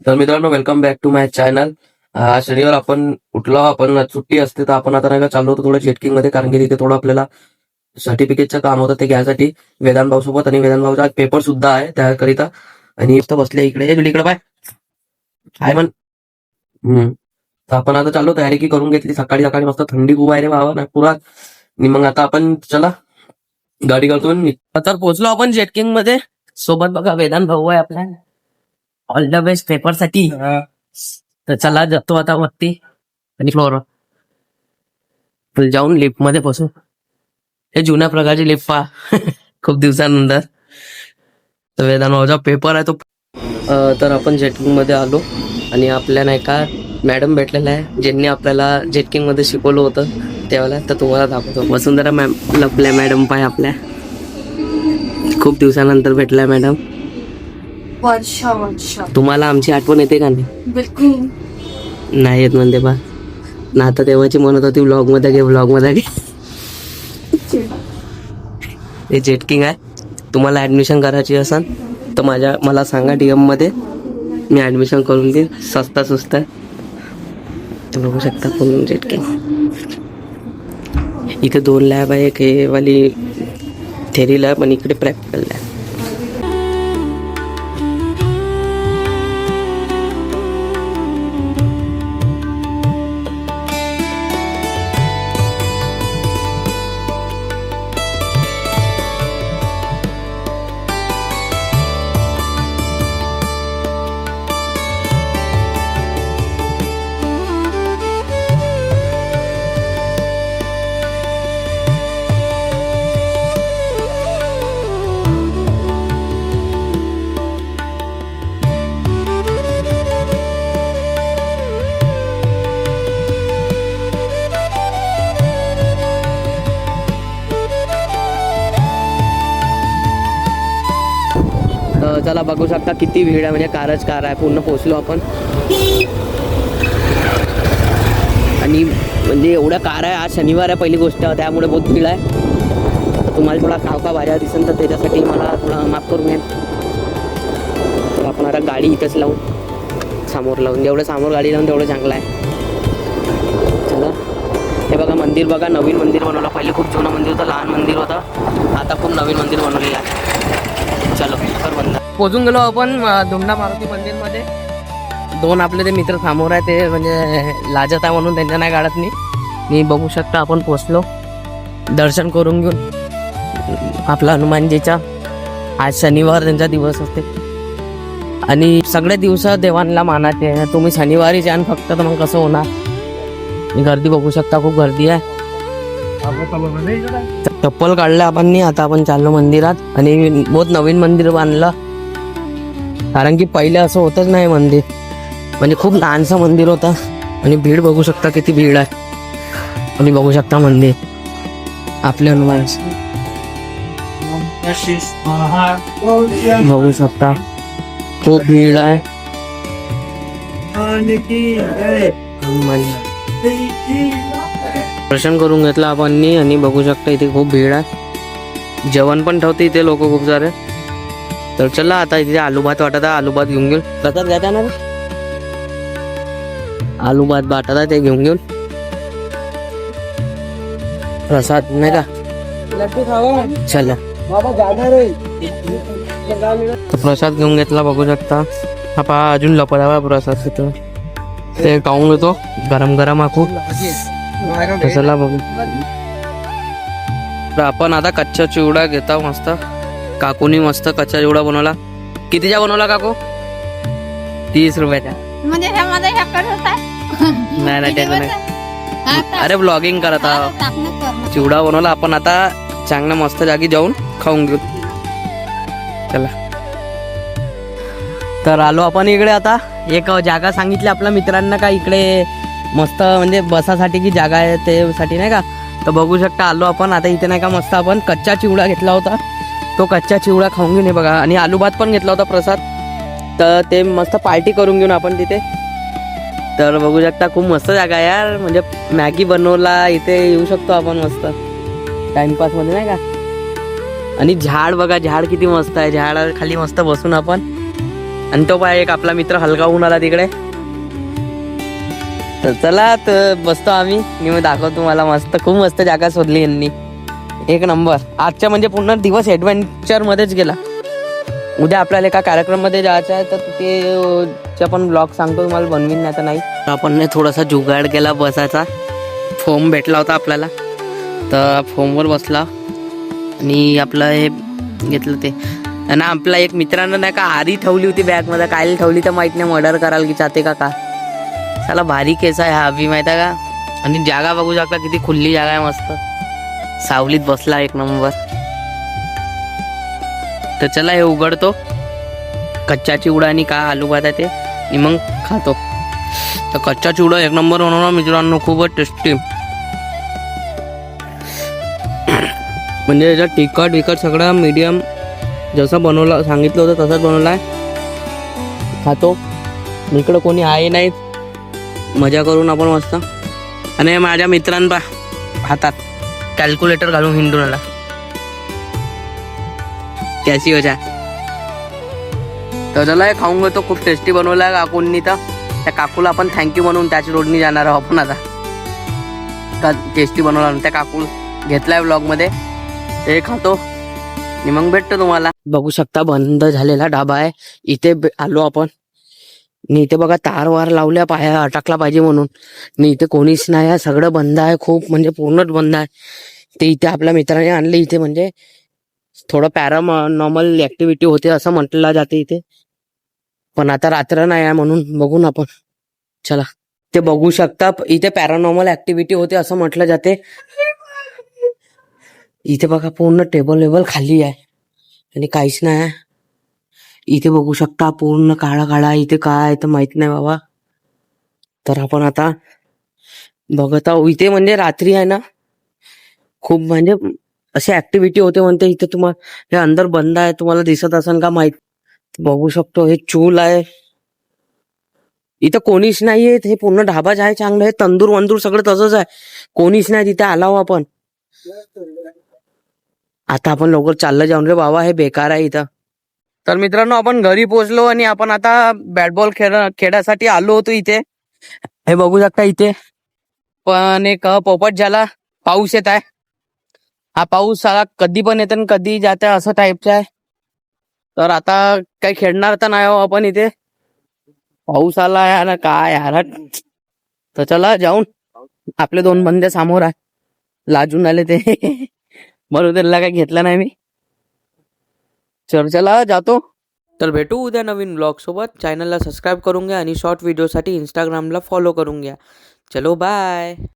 तर मित्रांनो, welcome back to my channel. आज शनिवार आपण उठलो, आपण आज सुट्टी असते तर आपण आता नाही का चाललो होतो थोडं जेटकिंग मध्ये, कारण की तिथे थोडं आपल्याला सर्टिफिकेटचं काम होतं ते घ्यायसाठी वेदांत भाऊ सोबत. आणि वेदांत भाऊचा पेपर सुद्धा आहे त्याकरिता. आणि इथं बसले इकडे, इकडे बाय हाय म्हण. तर आपण आता चाललो, तयारी की करून घेतली सकाळी सकाळी. मस्त थंडी खूप आहे रे भावा नागपुरात. आणि मग आता आपण चला गाडी करतो. तर पोहोचलो आपण जेटकिंग मध्ये. सोबत बघा वेदांत भाऊ आहे आपल्या. ऑल द बेस्ट पेपर साठी. तर चला जातो आता वरती आणि फ्लोअरवर जाऊन लिफ्ट मध्ये बसू. हे जुन्या प्रकारची लिफ्ट पहा खूप दिवसानंतर. तर वेदांत भाऊचा पेपर आहे तो. तर आपण जेटकिंग मध्ये आलो आणि आपल्या नाही का मॅडम भेटलेला आहे, ज्यांनी आपल्याला जेटकिंग मध्ये शिकवलं होतं त्यावेळेला. तर तुम्हाला दाखवतो. वसुंधरा मॅम लपल्या मॅडम पाय आपल्या. खूप दिवसानंतर भेटलाय मॅडम. वर्ष तुम्हाला आमची आठवण येते का नाही? बिलकुल नाही येत म्हणते बा ना. आता तेव्हाची म्हणत होती व्लॉग मध्ये घे, व्लॉग मध्ये घे. हे जेटकिंग आहे. तुम्हाला ऍडमिशन करायची असेल तर मला सांगा DM मध्ये, मी ऍडमिशन करून देईन स्वस्त. तर बघू शकता पूर्ण जेटकिंग. इथे 2 लॅब आहे, एक हे वाली थेरी लॅब आणि इकडे प्रॅक्टिकल लॅब. चला बघू शकता किती भीड आहे, म्हणजे कारच कार आहे. पूर्ण पोहोचलो आपण. आणि म्हणजे एवढ्या कार आहे. आज शनिवार आहे पहिली गोष्ट, त्यामुळे बहुत भीड आहे. तर तुम्हाला थोडा कावका भाज्या दिसेल तर त्याच्यासाठी मला थोडा माफ करून घ्या. तर आपण आता गाडी इथंच लावून, समोर लावून, जेवढं समोर गाडी लावून तेवढं चांगलं आहे. चला हे बघा मंदिर बघा, नवीन मंदिर बनवलं. पहिले खूप जुनं मंदिर होतं, लहान मंदिर होतं. आता खूप नवीन मंदिर बनवलेलं आहे. चलो तर बंद. पोचून गेलो आपण दुंडा मारुती मंदिर मध्ये. 2 आपले ते मित्र समोर आहे, ते म्हणजे लाजत आहे म्हणून त्यांच्या नाही काढत मी. बघू शकता आपण पोचलो. दर्शन करून घेऊन आपला हनुमानजीचा. आज शनिवार त्यांचा दिवस असते आणि सगळे दिवस देवांना मानाचे. तुम्ही शनिवारी जाण फक्त, तर मग कसं होणार. गर्दी बघू शकता, खूप गर्दी आहे. चप्पल काढलं आपण. आता आपण चाललो मंदिरात. आणि बहुत नवीन मंदिर बांधलं, कारण की पहिले असं होतच नाही मंदिर. म्हणजे खूप लहानसं मंदिर होतं. आणि भीड बघू शकता किती भीड आहे. आणि बघू शकता मंदिर आपले हनुमान बघू शकता, खूप भीड आहे. दर्शन करून घेतलं आपण आणि बघू शकता इथे खूप भीड आहे. जेवण पण ठेवते इथे लोक खूप सारे. तर चला आता इथे आलू भात वाटत आहे, आलू भात घेऊन घेऊन प्रसाद घ्यायचा ना. आलू भात वाटत आहे, ते घेऊन घेऊन प्रसाद नाही का. चला प्रसाद घेऊन घेतला. बघू शकता आपण अजून लपडावा प्रसाद तिथं. ते खाऊन घेतो गरम गरम आखू. चला बघू. तर आपण आता कच्चा चिवडा घेता मस्त. काकूनी मस्त कच्चा चिवडा बनवला. कितीचा बनवला काकू? 30 रुपयाचा. नाही त्याचं नाही. अरे ब्लॉगिंग करत आहोत. चिवडा बनवला आपण. आता चांगल्या मस्त जागी जाऊन खाऊन घेऊ. चला तर आलो आपण इकडे. आता एक जागा सांगितली आपल्या मित्रांना का इकडे मस्त म्हणजे बसासाठी की जागा आहे ते साठी नाही का. तर बघू शकता आलो आपण आता इथे नाही का. मस्त आपण कच्चा चिवडा घेतला होता, तो कच्चा चिवडा खाऊन घेऊन बघा. आणि आलू भात पण घेतला होता प्रसाद. तर ते मस्त पार्टी करून घेऊन आपण तिथे. तर बघू शकता खूप मस्त जागा आहे यार. म्हणजे मॅगी बनवला इथे येऊ शकतो आपण मस्त टाइमपास मध्ये नाही का. आणि झाड बघा, झाड किती मस्त आहे. झाड खाली मस्त बसून आपण आणि तो पाय एक आपला मित्र हलका होऊन आला तिकडे. तर चला तर बसतो आम्ही. मी मग दाखवतो तुम्हाला. मस्त खूप मस्त जागा शोधली यांनी. एक नंबर. आजच्या म्हणजे पूर्ण दिवस ॲडव्हेंचर मध्येच गेला. उद्या आपल्याला एका कार्यक्रम मध्ये जायचं आहे तर तिथे पण ब्लॉग सांगतो तुम्हाला, बनवीन नाही तर नाही. आपण थोडासा जुगाड केला बसायचा. फोम भेटला होता आपल्याला तर फोमवर बसला आणि आपलं हे घेतलं ते. आणि आपला एक मित्रानं नाही का आरी ठेवली होती बॅगमध्ये. काय ठेवली तर माहीत नाही, मर्डर करायला की जाते का साला भारी केस आहे हा अभि, माहित आहे का. आणि जागा बघू शकता किती खुल्ली जागा आहे, मस्त सावलीत बसला एक नंबर. तर चला हे उघडतो. कच्चा चिवडा आणि का आलू भात आहे ते, आणि मग खातो. तर कच्चा चिवडा एक नंबर बनवला मित्रांनो, खूपच टेस्टी. म्हणजे याच्यात तिखट सगळं मीडियम जसं बनवलं सांगितलं होतं तसंच बनवलं आहे. खातो. इकडं कोणी आहे नाही, मजा करून आपण मस्त. आणि माझ्या मित्रांना हातात कॅल्क्युलेटर घालून हिंडून आला. कॅसी हो जाए. तर चला हे खाऊन घेतो. खूप टेस्टी बनवला आहे काकूंनी. तर त्या काकूला आपण थँक्यू म्हणून त्याच रोडनी जाणार आहोत आपण आता. का टेस्टी बनवला त्या काकू घेतलाय ब्लॉगमध्ये. ते खातो आणि मग भेटतो तुम्हाला. बघू शकता बंद झालेला ढाबा आहे. इथे आलो आपण. आणि इथे बघा तार वार लावल्या, पाया अटकला पाहिजे म्हणून. आणि इथे कोणीच नाही आहे, सगळं बंद आहे. खूप म्हणजे पूर्णच बंद आहे. ते इथे आपल्या मित्राने आणले. इथे म्हणजे थोडं पॅरानॉर्मल ऍक्टिव्हिटी होते असं म्हटलं जाते इथे. पण आता रात्र नाही आहे म्हणून बघून आपण. चला ते बघू शकता इथे पॅरानॉर्मल ऍक्टिव्हिटी होते असं म्हटलं जाते. इथे बघा पूर्ण टेबल खाली आहे आणि काहीच नाही आहे. इथे बघू शकता पूर्ण काळा काळा. इथे काय आहे तर माहित नाही बाबा. तर आपण आता बघत आहोत. इथे म्हणजे रात्री आहे ना खूप म्हणजे अशी ऍक्टिव्हिटी होते म्हणते इथे. तुम्हाला हे अंदर बंद आहे, तुम्हाला दिसत असेल का माहित. बघू शकतो हे चूल आहे. इथं कोणीच नाहीये. हे पूर्ण ढाबाच आहे चांगलं. हे तंदूर वंदूर सगळं तसंच आहे. कोणीच नाही तिथे. आलाव आपण. आता आपण लवकर चाललं जाऊन रे बाबा, हे बेकार आहे इथं. तर मित्रांनो आपण घरी पोहोचलो आणि आपण आता बॅट बॉल खेळासाठी आलो होतो इथे. हे बघू शकता इथे पण एक पोपट झाला. पाऊस येत आहे. हा पाऊस साला कधी पण येते आणि कधी जाते असं टाईपचा आहे. तर आता काही खेळणार तर नाही हो आपण इथे. पाऊस आला यार काय यार. तर चला जाऊन. आपले 2 बंदे समोर आहे. लाजून आले ते म्हणून त्यांना काही घेतलं नाही मी. चला जातो. तर भेटू उद्या नवीन ब्लॉग सोबत. चॅनलला सबस्क्राईब करून घ्या आणि शॉर्ट व्हिडिओसाठी इंस्टाग्रामला फॉलो करून घ्या. चलो बाय.